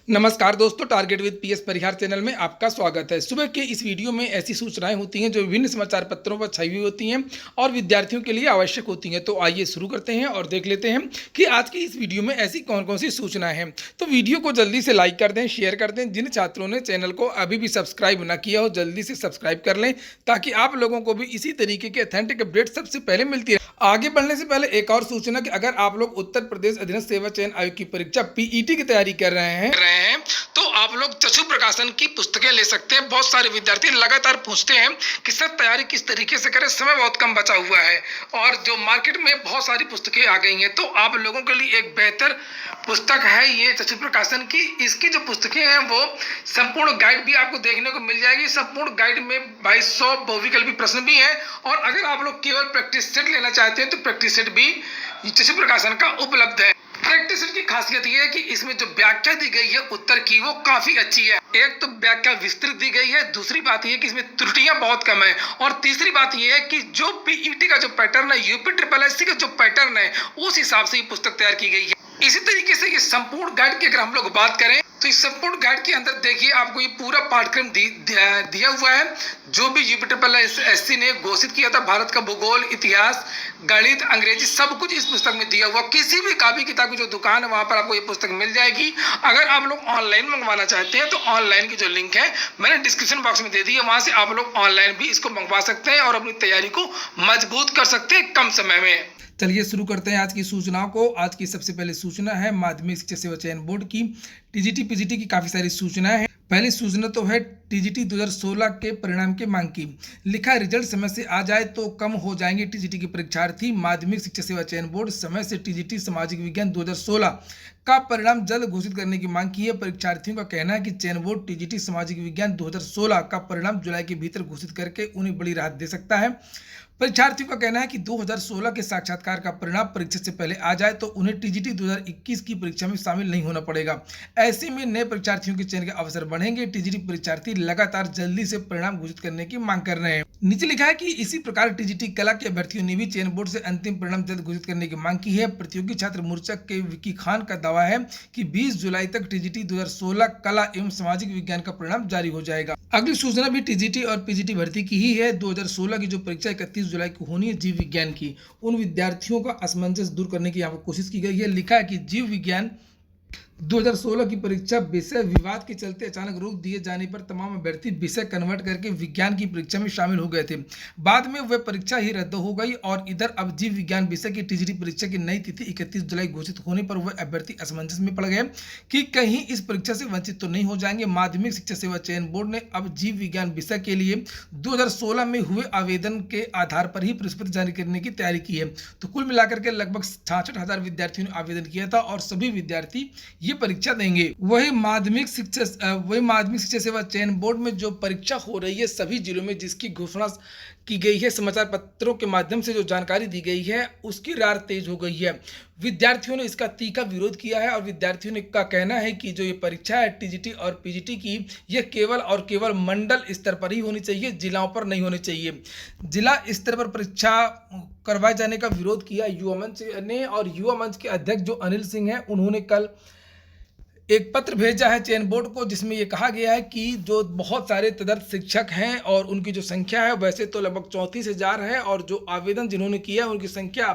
नमस्कार दोस्तों, target with PS Parihar channel में आपका स्वागत है। सुबह के इस वीडियो में ऐसी सूचनाएं होती हैं जो विभिन्न समाचार पत्रों पर छपी हुई होती हैं और विद्यार्थियों के लिए आवश्यक होती हैं। तो आइए शुरू करते हैं और देख लेते हैं कि आज की इस वीडियो में ऐसी कौन कौन सी सूचनाएं हैं। तो वीडियो को जल्दी से लाइक कर दें, शेयर कर दें। जिन छात्रों ने चैनल को अभी भी सब्सक्राइब न किया हो जल्दी से सब्सक्राइब कर लें ताकि आप लोगों को भी इसी तरीके के ऑथेंटिक अपडेट सबसे पहले मिलती है। आगे बढ़ने से पहले एक और सूचना कि अगर आप लोग उत्तर प्रदेश अधीनस्थ सेवा चयन आयोग की परीक्षा पीईटी की तैयारी कर रहे हैं तो आप लोग चक्षु प्रकाशन की पुस्तकें ले सकते हैं। बहुत सारे विद्यार्थी लगातार पूछते हैं कि सर तैयारी किस तरीके से करें, समय बहुत कम बचा हुआ है और जो मार्केट में बहुत सारी पुस्तकें आ गई हैं। तो आप लोगों के लिए एक बेहतर पुस्तक है ये चक्षु प्रकाशन की। इसकी जो पुस्तकें हैं वो संपूर्ण गाइड भी आपको देखने को मिल जाएगी। संपूर्ण गाइड में 2200 बहुविकल्पी प्रश्न भी हैं और अगर आप लोग केवल प्रैक्टिस सेट लेना चाहते हैं तो प्रैक्टिस सेट भी चक्षु प्रकाशन का उपलब्ध है। प्रैक्टिस सेट की खासियत यह है कि इसमें जो व्याख्या दी गई है उत्तर की वो काफी अच्छी है। एक तो व्याख्या विस्तृत दी गई है, दूसरी बात यह है कि इसमें त्रुटियां बहुत कम है और तीसरी बात यह है कि जो पीईटी का जो पैटर्न है, यूपी ट्रिपल एससी का जो पैटर्न है उस हिसाब से ये पुस्तक तैयार की गई है। इसी तरीके से ये संपूर्ण गाइड की अगर हम लोग बात करें तो इस संपूर्ण गाइड के अंदर देखिए आपको ये पूरा पाठ्यक्रम दिया हुआ है जो भी यूपी ट्रिपल एससी ने घोषित किया था। भारत का भूगोल, इतिहास, गणित, अंग्रेजी सब कुछ इस पुस्तक में दिया हुआ। किसी भी कॉपी किताब की जो दुकान है वहां पर आपको ये पुस्तक मिल जाएगी। अगर आप लोग ऑनलाइन मंगवाना चाहते हैं तो ऑनलाइन की जो लिंक है मैंने डिस्क्रिप्शन बॉक्स में दे दी है, वहां से आप लोग ऑनलाइन भी इसको मंगवा सकते हैं और अपनी तैयारी को मजबूत कर सकते हैं कम समय में। चलिए शुरू करते हैं आज की सूचनाओं को। आज की सबसे पहले सूचना है माध्यमिक शिक्षा सेवा चयन बोर्ड की। टीजीटी पीजीटी की काफी सारी सूचनाएं हैं। पहली सूचना तो है टीजीटी 2016 के परिणाम की मांग की। लिखा रिजल्ट समय से आ जाए तो कम हो जाएंगे टीजीटी के परीक्षार्थी। माध्यमिक शिक्षा सेवा चयन बोर्ड समय से टीजीटी सामाजिक विज्ञान 2016 का परिणाम जल्द घोषित करने की मांग की है। परीक्षार्थियों का कहना है कि चयन बोर्ड टीजीटी सामाजिक विज्ञान 2016 का परिणाम जुलाई के भीतर घोषित करके उन्हें बड़ी राहत दे सकता है। परीक्षार्थियों का कहना है कि 2016 के साक्षात्कार का परिणाम परीक्षा से पहले आ जाए तो उन्हें टीजीटी 2021 की परीक्षा में शामिल नहीं होना पड़ेगा। ऐसे में नए परीक्षार्थियों के चयन के अवसर बढ़ेंगे। टीजीटी परीक्षार्थी लगातार जल्दी से परिणाम घोषित करने की मांग कर रहे हैं। नीचे लिखा है कि इसी प्रकार टीजीटी कला के अभ्यर्थियों ने भी चयन बोर्ड से अंतिम परिणाम जल्द घोषित करने की मांग की है। प्रतियोगी छात्र मोर्चा के विकी खान का दावा है कि 20 जुलाई तक टीजीटी 2016 कला एवं सामाजिक विज्ञान का परिणाम जारी हो जाएगा। अगली सूचना भी टीजीटी और पीजीटी भर्ती की ही है। 2016 की जो परीक्षा 31 जुलाई को होनी है जीव विज्ञान की, उन विद्यार्थियों का असमंजस दूर करने की यहाँ पर कोशिश की गई है। लिखा है कि जीव विज्ञान 2016 की परीक्षा विषय विवाद के चलते अचानक रोक दिए जाने पर तमाम अभ्यर्थी विषय कन्वर्ट करके विज्ञान की परीक्षा में शामिल हो गए थे। बाद में वह परीक्षा ही रद्द हो गई और इधर अब जीव विज्ञान विषय की टीजीटी परीक्षा की नई तिथि 31 जुलाई घोषित होने पर वह अभ्यर्थी असमंजस में पड़ गए कि कहीं इस परीक्षा से वंचित तो नहीं हो जाएंगे। माध्यमिक शिक्षा सेवा चयन बोर्ड ने अब जीव विज्ञान विषय के लिए 2016 में हुए आवेदन के आधार पर ही प्रश्न पत्र जारी करने की तैयारी की है। तो कुल मिलाकर के लगभग 66,000 विद्यार्थियों ने आवेदन किया था और सभी विद्यार्थी ये परीक्षा देंगे। वही माध्यमिक शिक्षा सेवा चयन बोर्ड में जो परीक्षा हो रही है सभी जिलों में, जिसकी घोषणा की गई है, समाचार पत्रों के माध्यम से जो जानकारी दी गई है उसकी रार तेज हो गई है। विद्यार्थियों ने इसका तीखा विरोध किया है और विद्यार्थियों ने का कहना है कि जो ये परीक्षा है टीजीटी और पीजीटी की, यह केवल और केवल मंडल स्तर पर ही होनी चाहिए, जिलाओं पर नहीं होनी चाहिए। जिला स्तर पर परीक्षा करवाए जाने का विरोध किया युवा मंच ने और युवा मंच के अध्यक्ष जो अनिल सिंह हैं उन्होंने कल एक पत्र भेजा है चयन बोर्ड को, जिसमें यह कहा गया है कि जो बहुत सारे तदर्थ शिक्षक हैं और उनकी जो संख्या है वैसे तो लगभग 34,000 है और जो आवेदन जिन्होंने किया उनकी संख्या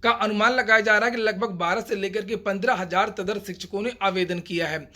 का अनुमान लगाया जा रहा है कि लगभग 12 से लेकर के 15,000 तदर्थ शिक्षकों ने आवेदन किया है।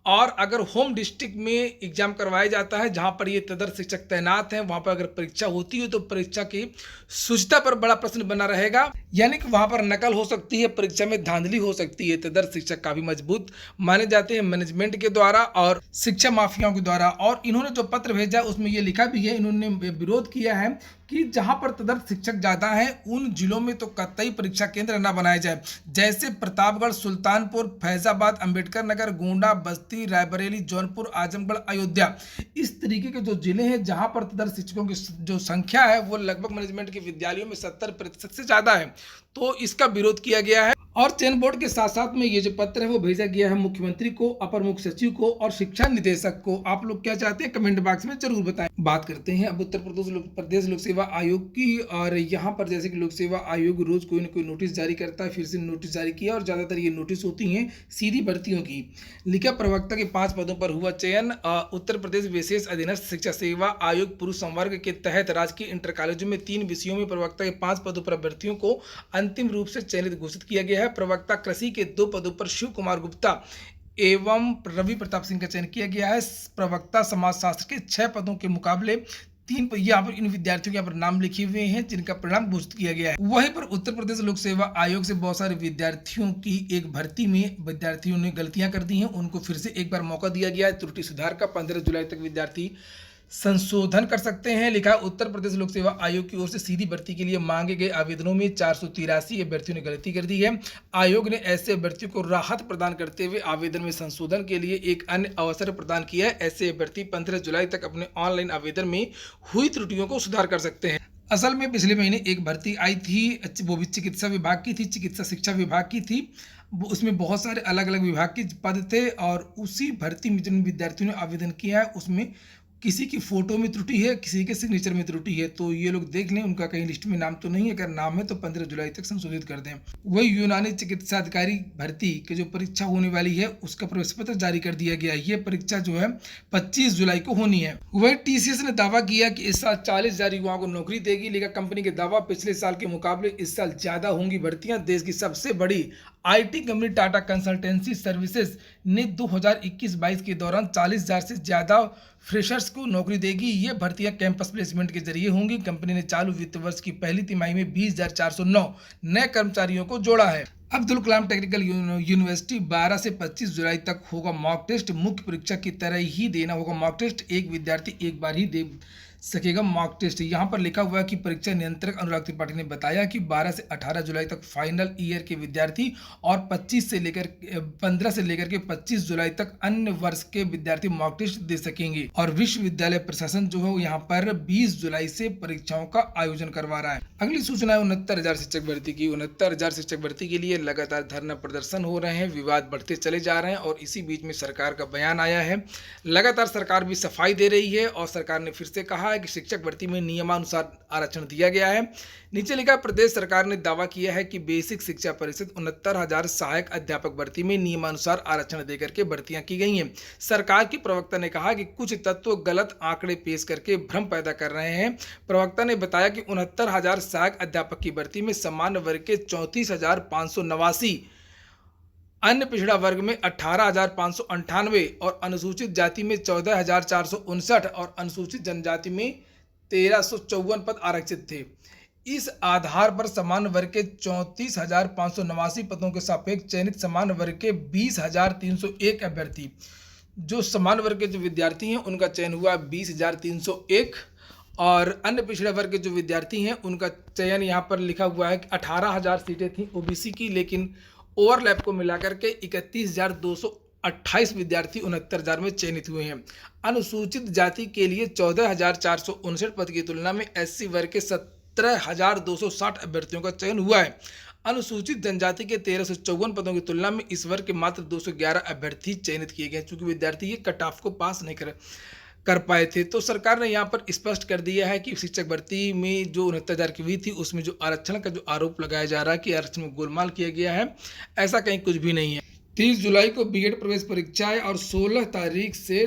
और अगर होम डिस्ट्रिक्ट में एग्जाम करवाया जाता है जहां पर ये तदर्थ शिक्षक तैनात हैं, वहां पर अगर परीक्षा होती है तो परीक्षा की शुचिता पर बड़ा प्रश्न बना रहेगा, यानी कि वहां पर नकल हो सकती है, परीक्षा में धांधली हो सकती है। तदर्थ शिक्षक काफी मजबूत माने जाते हैं मैनेजमेंट के द्वारा और शिक्षा माफियाओं के द्वारा। और इन्होंने जो पत्र भेजा उसमें ये लिखा भी है, इन्होंने विरोध किया है कि जहां पर तदर्थ शिक्षक ज्यादा हैं उन जिलों में तो कतई परीक्षा केंद्र न बनाए जाए, जैसे प्रतापगढ़, सुल्तानपुर, फैजाबाद, अंबेडकर नगर, गोंडा, बस्ती, रायबरेली, जौनपुर, आजमगढ़, अयोध्या। इस तरीके के जो जिले हैं जहां पर तदर्थ शिक्षकों की जो संख्या है वो लगभग मैनेजमेंट के विद्यालयों में 70% से ज्यादा है, तो इसका विरोध किया गया है। और चयन बोर्ड के साथ साथ में ये जो पत्र है वो भेजा गया है मुख्यमंत्री को, अपर मुख्य सचिव को और शिक्षा निदेशक को। आप लोग क्या चाहते हैं कमेंट बॉक्स में जरूर बताएं। बात करते हैं अब उत्तर प्रदेश लोक सेवा आयोग की। और यहाँ पर जैसे कि लोक सेवा आयोग रोज कोई ना कोई नोटिस जारी करता है, फिर से नोटिस जारी किया और ज्यादातर ये नोटिस होती हैं सीधी भर्तियों की। लिखा प्रवक्ता के 5 पदों पर हुआ चयन। उत्तर प्रदेश विशेष अधीनस्थ शिक्षा सेवा आयोग पुरुष संवर्ग के तहत राजकीय इंटर कॉलेजों में 3 विषयों में प्रवक्ता के 5 पदों पर अभ्यर्थियों को अंतिम रूप से चयनित घोषित किया गया है। प्रवक्ता कृषि के 2 पदों पर शिव कुमार गुप्ता एवं रवि प्रताप सिंह का चयन किया गया है। प्रवक्ता समाजशास्त्र के 6 पदों के मुकाबले 3 यहाँ पर इन विद्यार्थियों के यहाँ पर नाम लिखे हुए हैं जिनका परिणाम घोषित किया गया है। वहीं पर उत्तर प्रदेश लोक सेवा आयोग से बहुत सारे विद्यार्थियों की एक भर्ती में विद्यार्थियों ने गलतियां कर दी हैं, उनको फिर से एक बार मौका दिया गया है त्रुटि सुधार का। 15 जुलाई तक विद्यार्थी संशोधन कर सकते हैं। लिखा उत्तर प्रदेश लोक सेवा आयोग की ओर से सीधी भर्ती के लिए मांगे गए आवेदनों में 483 अभ्यर्थियों ने गलती कर दी है। आयोग ने ऐसे अभ्यर्थियों को राहत प्रदान करते हुए आवेदन में संशोधन के लिए एक अन्य अवसर प्रदान किया है। ऐसे अभ्यर्थी 15 जुलाई तक अपने ऑनलाइन आवेदन में हुई त्रुटियों को सुधार कर सकते हैं। असल में पिछले महीने एक भर्ती आई थी, वो भी चिकित्सा विभाग की थी, चिकित्सा शिक्षा विभाग की थी। उसमें बहुत सारे अलग अलग विभाग के पद थे और उसी भर्ती में जिन विद्यार्थियों ने आवेदन किया है उसमें किसी की फोटो में त्रुटि है, किसी के सिग्नेचर में त्रुटि है। तो ये लोग देख लें, उनका कहीं लिस्ट में नाम तो नहीं है, अगर नाम है तो 15 जुलाई तक संशोधित कर दें। वही यूनानी चिकित्सा अधिकारी भर्ती की जो परीक्षा होने वाली है उसका प्रवेश पत्र जारी कर दिया गया है। ये परीक्षा जो है 25 जुलाई को होनी है। वही टीसीएस ने दावा किया कि इस साल 40,000 युवाओं को नौकरी देगी। लेकिन कंपनी के दावा पिछले साल के मुकाबले इस साल ज्यादा होंगी भर्तियां। देश की सबसे बड़ी IT company Tata consultancy services ने 2021-22 के दौरान 40,000 से ज्यादा फ्रेशर्स को नौकरी देगी। ये भर्तियां कैंपस प्लेसमेंट के जरिए होंगी। कंपनी ने चालू वित्त वर्ष की पहली तिमाही में 20,409 नए कर्मचारियों को जोड़ा है। अब्दुल कलाम टेक्निकल यूनिवर्सिटी 12 से 25 जुलाई तक होगा मॉक टेस्ट। मुख्य परीक्षा की तरह ही देना होगा मॉक टेस्ट। एक विद्यार्थी एक बार ही दे सकेगा मॉक टेस्ट। यहाँ पर लिखा हुआ है कि परीक्षा नियंत्रक अनुराग त्रिपाठी ने बताया कि 12 से 18 जुलाई तक फाइनल ईयर के विद्यार्थी और 15 से लेकर के 25 जुलाई तक अन्य वर्ष के विद्यार्थी मॉक टेस्ट दे सकेंगे। और विश्वविद्यालय प्रशासन जो है यहाँ पर 20 जुलाई से परीक्षाओं का आयोजन करवा रहा है। अगली सूचना है 69,000 शिक्षक भर्ती की। 69,000 शिक्षक भर्ती के लिए लगातार धरना प्रदर्शन हो रहे हैं, विवाद बढ़ते चले जा रहे हैं और इसी बीच में सरकार का बयान आया है। लगातार सरकार भी सफाई दे रही है और सरकार ने फिर से कहा कि शिक्षक भर्ती में नियमानुसार आरक्षण दिया गया है। नीचे लिखा प्रदेश सरकार ने दावा किया है कि बेसिक शिक्षा परिषद 69,000 सहायक अध्यापक भर्ती में नियमानुसार आरक्षण देकर के भर्तियां की गई हैं। सरकार की प्रवक्ता ने कहा कि कुछ तत्व गलत आंकड़े पेश करके भ्रम पैदा कर रहे हैं। प्रवक्ता ने बताया कि 69,000 सहायक अध्यापक की भर्ती में सामान्य वर्ग के 34,589, अन्य पिछड़ा वर्ग में 18,598 और अनुसूचित जाति में 14,459 और अनुसूचित जनजाति में 1,354 पद आरक्षित थे। इस आधार पर सामान्य वर्ग के 34,589 पदों के सापेक्ष चयनित सामान्य वर्ग के 20,301 अभ्यर्थी, जो सामान्य वर्ग के जो विद्यार्थी हैं उनका चयन हुआ 20,301 और अन्य पिछड़े वर्ग के जो विद्यार्थी हैं उनका चयन यहाँ पर लिखा हुआ है कि 18,000 सीटें थी ओबीसी की, लेकिन ओवरलैप को मिलाकर के 31,228 विद्यार्थी 69,000 में चयनित हुए हैं। अनुसूचित जाति के लिए 14,459 पद की तुलना में एससी वर्ग के 17,260 अभ्यर्थियों का चयन हुआ है। अनुसूचित जनजाति के 1,354 पदों की तुलना में इस वर्ग के मात्र 211 अभ्यर्थी चयनित किए गए, चूंकि विद्यार्थी ये कट ऑफ को पास नहीं कर पाए थे। तो सरकार ने यहाँ पर स्पष्ट कर दिया है कि शिक्षक भर्ती में जो 69,000 की हुई थी उसमें जो आरक्षण का जो आरोप लगाया जा रहा है कि आरक्षण में गोलमाल किया गया है, ऐसा कहीं कुछ भी नहीं है। 30 जुलाई को बीएड प्रवेश परीक्षा है और 16 तारीख से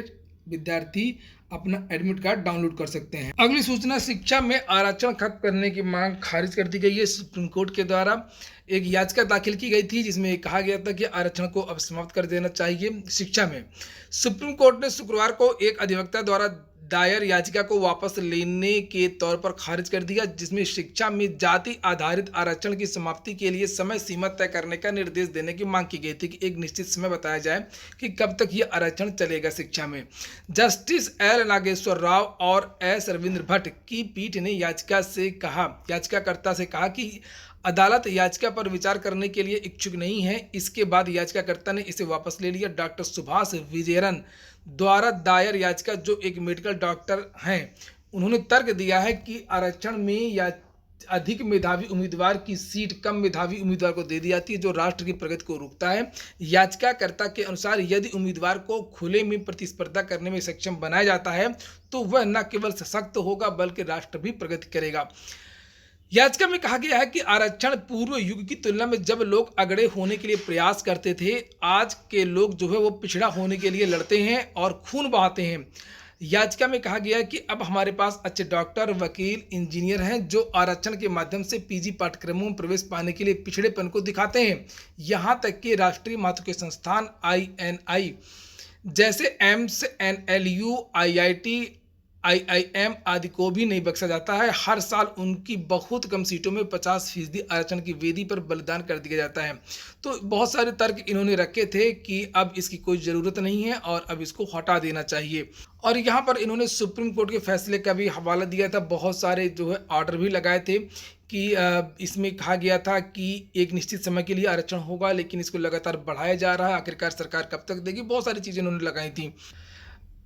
विद्यार्थी अपना एडमिट कार्ड डाउनलोड कर सकते हैं। अगली सूचना, शिक्षा में आरक्षण खत्म करने की मांग खारिज कर दी गई है। सुप्रीम कोर्ट के द्वारा एक याचिका दाखिल की गई थी जिसमें कहा गया था कि आरक्षण को अब समाप्त कर देना चाहिए शिक्षा में। सुप्रीम कोर्ट ने शुक्रवार को एक अधिवक्ता द्वारा दायर याचिका को वापस लेने के तौर पर खारिज कर दिया, जिसमें शिक्षा में जाति आधारित आरक्षण की समाप्ति के लिए समय सीमा तय करने का निर्देश देने की मांग की गई थी कि एक निश्चित समय बताया जाए कि कब तक यह आरक्षण चलेगा शिक्षा में। जस्टिस एल नागेश्वर राव और एस रविंद्र भट्ट की पीठ ने याचिकाकर्ता से कहा कि अदालत याचिका पर विचार करने के लिए इच्छुक नहीं है। इसके बाद याचिकाकर्ता ने इसे वापस ले लिया। डॉक्टर सुभाष विजयरन द्वारा दायर याचिका, जो एक मेडिकल डॉक्टर हैं, उन्होंने तर्क दिया है कि आरक्षण में अधिक मेधावी उम्मीदवार की सीट कम मेधावी उम्मीदवार को दे दी जाती है, जो राष्ट्र की प्रगति को रोकता है। याचिकाकर्ता के अनुसार यदि उम्मीदवार को खुले में प्रतिस्पर्धा करने में सक्षम बनाया जाता है तो वह न केवल सशक्त होगा बल्कि राष्ट्र भी प्रगति करेगा। याचिका में कहा गया है कि आरक्षण पूर्व युग की तुलना में जब लोग अगड़े होने के लिए प्रयास करते थे, आज के लोग जो है वो पिछड़ा होने के लिए लड़ते हैं और खून बहाते हैं। याचिका में कहा गया है कि अब हमारे पास अच्छे डॉक्टर, वकील, इंजीनियर हैं जो आरक्षण के माध्यम से पीजी पाठ्यक्रमों में प्रवेश पाने के लिए पिछड़ेपन को दिखाते हैं। यहाँ तक कि राष्ट्रीय महत्व के संस्थान INI जैसे एम्स, NLU, IIT, IIM आदि को भी नहीं बख्शा जाता है। हर साल उनकी बहुत कम सीटों में 50% आरक्षण की वेदी पर बलिदान कर दिया जाता है। तो बहुत सारे तर्क इन्होंने रखे थे कि अब इसकी कोई ज़रूरत नहीं है और अब इसको हटा देना चाहिए। और यहाँ पर इन्होंने सुप्रीम कोर्ट के फैसले का भी हवाला दिया था। बहुत सारे जो है ऑर्डर भी लगाए थे कि इसमें कहा गया था कि एक निश्चित समय के लिए आरक्षण होगा, लेकिन इसको लगातार बढ़ाया जा रहा है। आखिरकार सरकार कब तक देगी, बहुत सारी चीज़ें इन्होंने लगाई थी।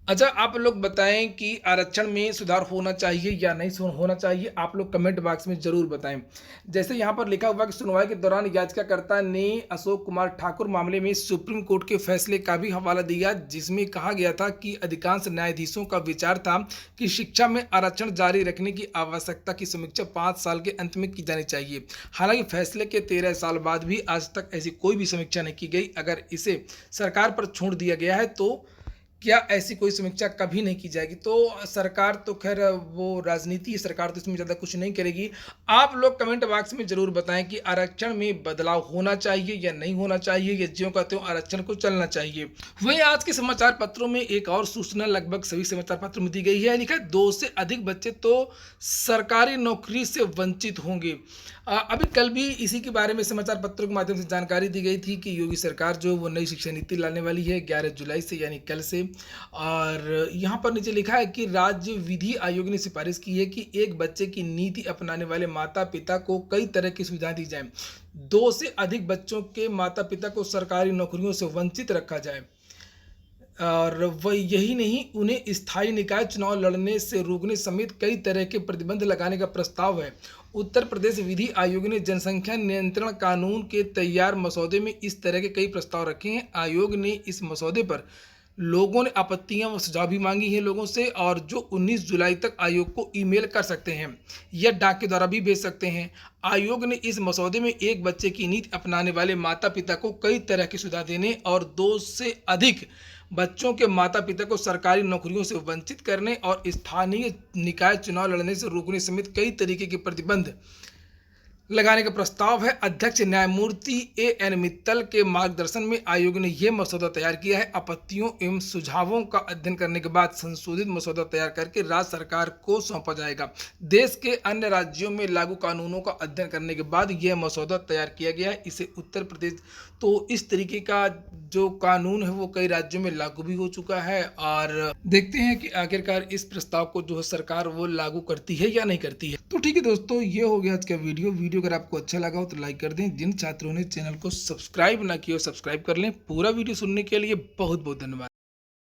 अच्छा, आप लोग बताएं कि आरक्षण में सुधार होना चाहिए या नहीं होना चाहिए, आप लोग कमेंट बॉक्स में जरूर बताएं। जैसे यहाँ पर लिखा हुआ कि सुनवाई के दौरान याचिकाकर्ता ने अशोक कुमार ठाकुर मामले में सुप्रीम कोर्ट के फैसले का भी हवाला दिया, जिसमें कहा गया था कि अधिकांश न्यायाधीशों का विचार था कि शिक्षा में आरक्षण जारी रखने की आवश्यकता की समीक्षा 5 साल के अंत में की जानी चाहिए। हालांकि फैसले के 13 साल बाद भी आज तक ऐसी कोई भी समीक्षा नहीं की गई। अगर इसे सरकार पर छोड़ दिया गया है तो क्या ऐसी कोई समीक्षा कभी नहीं की जाएगी? तो सरकार तो खैर वो राजनीति है, सरकार तो इसमें ज़्यादा कुछ नहीं करेगी। आप लोग कमेंट बॉक्स में ज़रूर बताएं कि आरक्षण में बदलाव होना चाहिए या नहीं होना चाहिए, या ज्यों का त्यों आरक्षण को चलना चाहिए। वहीं आज के समाचार पत्रों में एक और सूचना लगभग सभी समाचार पत्रों में दी गई है। लिखा है 2 से अधिक बच्चे तो सरकारी नौकरी से वंचित होंगे। अभी कल भी इसी के बारे में समाचार पत्रों के माध्यम से जानकारी दी गई थी कि योगी सरकार जो वो नई शिक्षा नीति लाने वाली है 11 जुलाई से, यानी कल से। और यहाँ पर नीचे लिखा है कि राज्य विधि आयोग ने सिफारिश की है कि एक बच्चे की नीति अपनाने वाले माता पिता को कई तरह की सुविधाएं दी जाएं। 2 से अधिक बच्चों के माता पिता को सरकारी नौकरियों से वंचित रखा जाए। और वह यही नहीं, उन्हें स्थायी निकाय चुनाव लड़ने से रोकने समेत कई तरह के प्रतिबंध लगाने का प्रस्ताव है। उत्तर प्रदेश विधि आयोग ने जनसंख्या नियंत्रण कानून के तैयार मसौदे में इस तरह के कई प्रस्ताव रखे हैं। आयोग ने इस मसौदे पर लोगों ने आपत्तियां व सुझाव भी मांगी हैं लोगों से, और जो 19 जुलाई तक आयोग को ईमेल कर सकते हैं या डाक के द्वारा भी भेज सकते हैं। आयोग ने इस मसौदे में एक बच्चे की नीति अपनाने वाले माता पिता को कई तरह की सुविधा देने और 2 से अधिक बच्चों के माता पिता को सरकारी नौकरियों से वंचित करने और स्थानीय निकाय चुनाव लड़ने से रोकने समेत कई तरीके के प्रतिबंध लगाने का प्रस्ताव है। अध्यक्ष न्यायमूर्ति AN मित्तल के मार्गदर्शन में आयोग ने यह मसौदा तैयार किया है। आपत्तियों एवं सुझावों का अध्ययन करने के बाद संशोधित मसौदा तैयार करके राज्य सरकार को सौंपा जाएगा। देश के अन्य राज्यों में लागू कानूनों का अध्ययन करने के बाद यह मसौदा तैयार किया गया है। इसे उत्तर प्रदेश, तो इस तरीके का जो कानून है वो कई राज्यों में लागू भी हो चुका है। और देखते हैं कि आखिरकार इस प्रस्ताव को जो है सरकार वो लागू करती है या नहीं करती है। तो ठीक है दोस्तों, ये हो गया आज का वीडियो अगर आपको अच्छा लगा हो तो लाइक कर दें। जिन छात्रों ने चैनल को सब्सक्राइब ना किया हो सब्सक्राइब कर लें। पूरा वीडियो सुनने के लिए बहुत बहुत धन्यवाद।